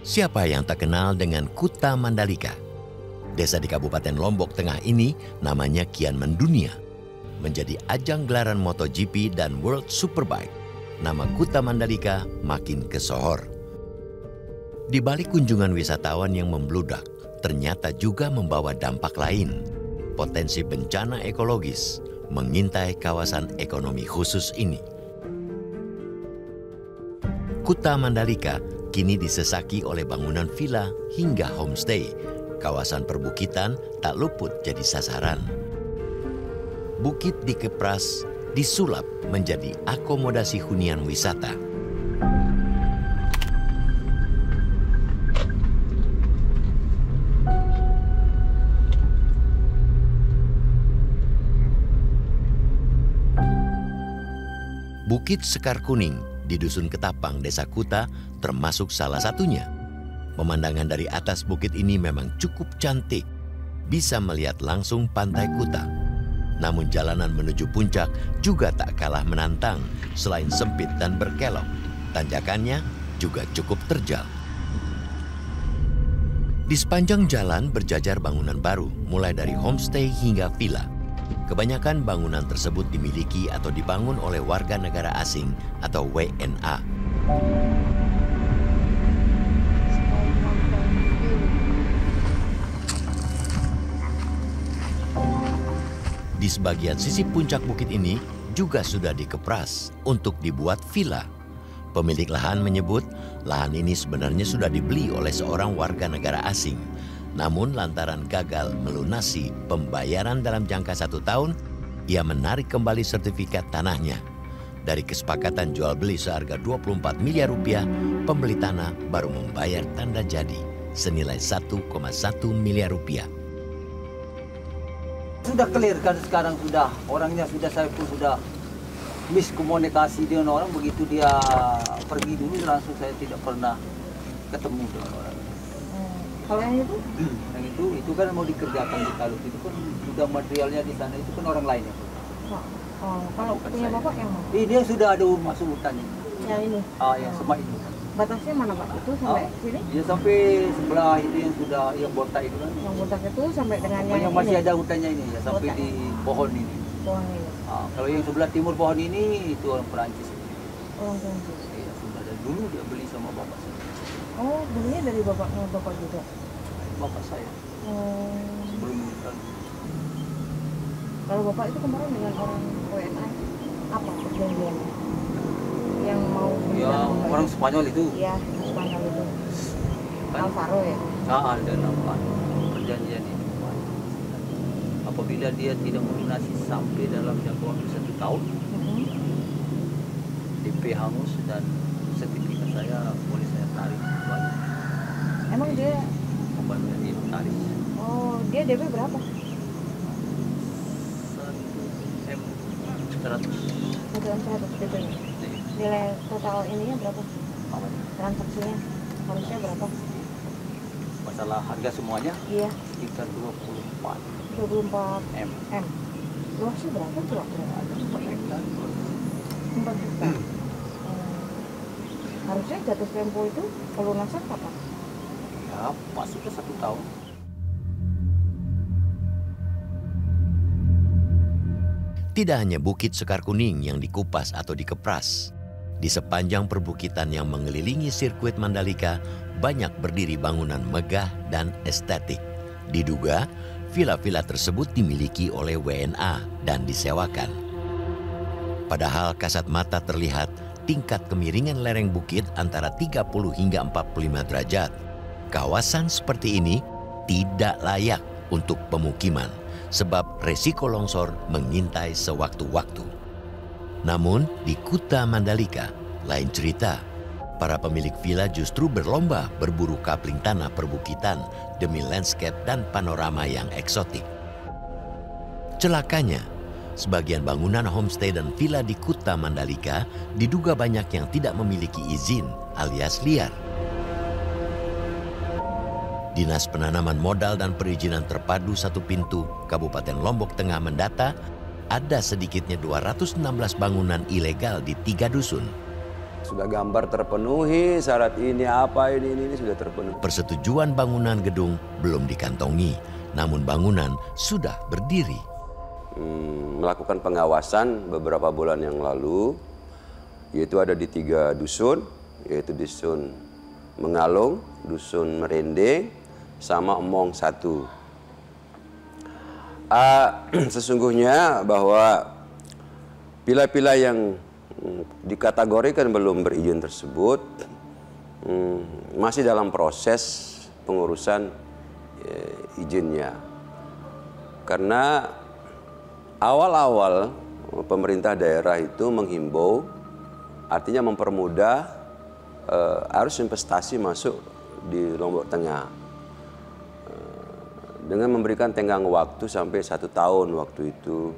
Siapa yang tak kenal dengan Kuta Mandalika? Desa di Kabupaten Lombok Tengah ini namanya kian mendunia. Menjadi ajang gelaran MotoGP dan World Superbike, nama Kuta Mandalika makin kesohor. Di balik kunjungan wisatawan yang membludak, ternyata juga membawa dampak lain. Potensi bencana ekologis mengintai kawasan ekonomi khusus ini. Kuta Mandalika kini disesaki oleh bangunan villa hingga homestay. Kawasan perbukitan tak luput jadi sasaran. Bukit dikepras, disulap menjadi akomodasi hunian wisata. Bukit Sekar Kuning di Dusun Ketapang, Desa Kuta termasuk salah satunya. Pemandangan dari atas bukit ini memang cukup cantik. Bisa melihat langsung pantai Kuta. Namun jalanan menuju puncak juga tak kalah menantang. Selain sempit dan berkelok, tanjakannya juga cukup terjal. Di sepanjang jalan berjajar bangunan baru, mulai dari homestay hingga villa. Kebanyakan bangunan tersebut dimiliki atau dibangun oleh warga negara asing atau WNA. Di sebagian sisi puncak bukit ini juga sudah dikepras untuk dibuat villa. Pemilik lahan menyebut lahan ini sebenarnya sudah dibeli oleh seorang warga negara asing. Namun lantaran gagal melunasi pembayaran dalam jangka 1 tahun, ia menarik kembali sertifikat tanahnya. Dari kesepakatan jual beli seharga 24 miliar rupiah, pembeli tanah baru membayar tanda jadi senilai 1,1 miliar rupiah. Sudah clear kan sekarang sudah, orangnya sudah, saya pun sudah miskomunikasi dengan orang, begitu dia pergi dulu langsung saya tidak pernah ketemu dengan orang. Kalau yang itu? Yang itu kan mau dikerjakan di Taluk, itu kan sudah materialnya di sana, itu kan orang lain ya. Kalau punya Bapak yang mana? Ini sudah ada masuk hutannya. Yang ini? Yang semak itu. Batasnya mana Pak? Itu sampai sini? Ya sampai sebelah itu yang sudah, yang botak itu kan. Yang botak itu sampai dengan yang masih ada hutannya ini ya, sampai botak. Di pohon ini. Pohon ini? Kalau yang sebelah timur pohon ini, itu orang Perancis. Orang Perancis? Iya, sudah dari dulu dia beli sama bapak saya. Oh, belinya dari bapaknya Bapak juga? Bapak saya. Sebelum menikah. Kalau Bapak itu kemarin dengan orang WNA, apa perjanjiannya? Yang mau ya, orang Spanyol itu. Iya, Spanyol itu. Kan? Alvaro ya? Ada nama perjanjian itu. Apabila dia tidak melunasi sampai dalam jangka waktu 1 tahun, DP hangus dan sertifikat saya boleh saya tarik kembali. Emang dia kembalinya dia tarik. Oh, dia DP berapa? 100 DP. Nilai total ininya berapa? Transaksinya harusnya berapa? Masalah harga semuanya? Iya. Sekitar 24 M. Luasnya berapa tuh? Ada 4 hektar. 4 hektar. Harusnya jatuh tempo itu pelunasan kapan? Ya, masuk ke 1 tahun. Tidak hanya Bukit Sekar Kuning yang dikupas atau dikepras. Di sepanjang perbukitan yang mengelilingi sirkuit Mandalika, banyak berdiri bangunan megah dan estetik. Diduga, villa-villa tersebut dimiliki oleh WNA dan disewakan. Padahal kasat mata terlihat tingkat kemiringan lereng bukit antara 30 hingga 45 derajat. Kawasan seperti ini tidak layak untuk pemukiman sebab resiko longsor mengintai sewaktu-waktu. Namun di Kuta Mandalika lain cerita. Para pemilik villa justru berlomba berburu kapling tanah perbukitan demi landscape dan panorama yang eksotik. Celakanya, sebagian bangunan homestay dan villa di Kuta Mandalika diduga banyak yang tidak memiliki izin alias liar. Dinas Penanaman Modal dan Perizinan Terpadu Satu Pintu Kabupaten Lombok Tengah mendata ada sedikitnya 216 bangunan ilegal di 3 dusun. sudah gambar terpenuhi, syarat ini apa ini sudah terpenuhi. Persetujuan bangunan gedung belum dikantongi, namun bangunan sudah berdiri. Melakukan pengawasan beberapa bulan yang lalu, yaitu ada di 3 dusun, yaitu dusun Mengalung, dusun Merendeng, sama Emong 1. Sesungguhnya bahwa pila-pila yang dikategorikan belum berizin tersebut masih dalam proses pengurusan izinnya. Karena awal-awal pemerintah daerah itu menghimbau, artinya mempermudah arus investasi masuk di Lombok Tengah dengan memberikan tenggang waktu sampai 1 tahun waktu itu,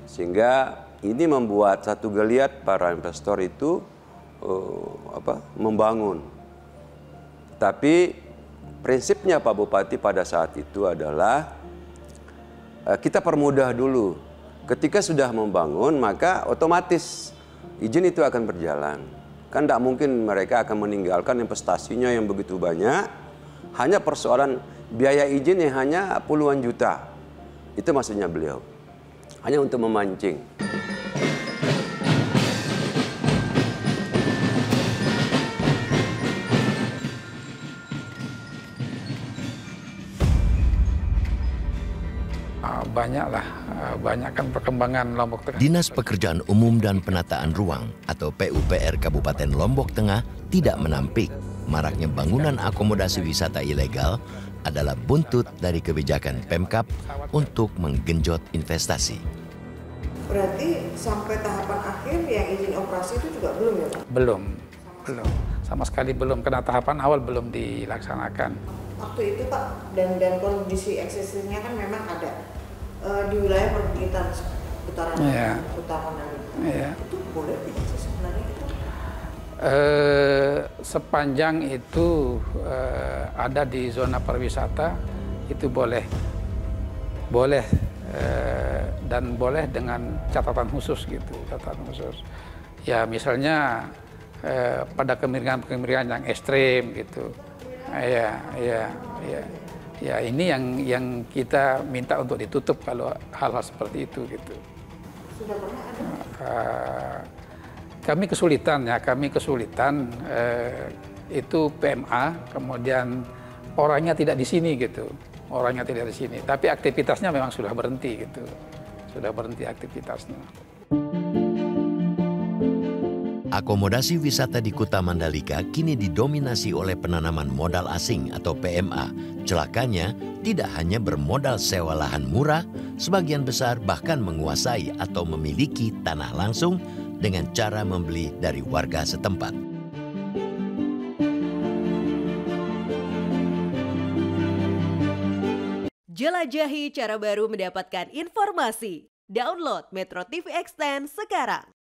sehingga ini membuat satu geliat para investor itu membangun. Tapi prinsipnya Pak Bupati pada saat itu adalah kita permudah dulu. Ketika sudah membangun maka otomatis izin itu akan berjalan. Kan tidak mungkin mereka akan meninggalkan investasinya yang begitu banyak, hanya persoalan biaya izin yang hanya puluhan juta. Itu maksudnya beliau. Hanya untuk memancing. Banyakkan perkembangan Lombok Tengah. Dinas Pekerjaan Umum dan Penataan Ruang atau PUPR Kabupaten Lombok Tengah tidak menampik maraknya bangunan akomodasi wisata ilegal adalah buntut dari kebijakan Pemkab untuk menggenjot investasi. Berarti sampai tahapan akhir yang izin operasi itu juga belum ya Pak? Belum. Sama sekali belum, karena tahapan awal belum dilaksanakan. Waktu itu Pak, dan kondisi eksisnya kan memang ada di wilayah perbukitan seputaran utama itu boleh diakses sebenarnya itu? Sepanjang itu ada di zona pariwisata itu boleh dan boleh dengan catatan khusus gitu, catatan khusus. Ya misalnya pada kemiringan yang ekstrim gitu. Ya ini yang kita minta untuk ditutup kalau hal-hal seperti itu gitu. Sudah pernah ada? Kami kesulitan itu PMA, kemudian orangnya tidak di sini gitu, orangnya tidak di sini. Tapi aktivitasnya memang sudah berhenti gitu, sudah berhenti aktivitasnya. Akomodasi wisata di Kuta Mandalika kini didominasi oleh penanaman modal asing atau PMA. Celakanya, tidak hanya bermodal sewa lahan murah, sebagian besar bahkan menguasai atau memiliki tanah langsung dengan cara membeli dari warga setempat. Jelajahi cara baru mendapatkan informasi. Download Metro TV Extend sekarang.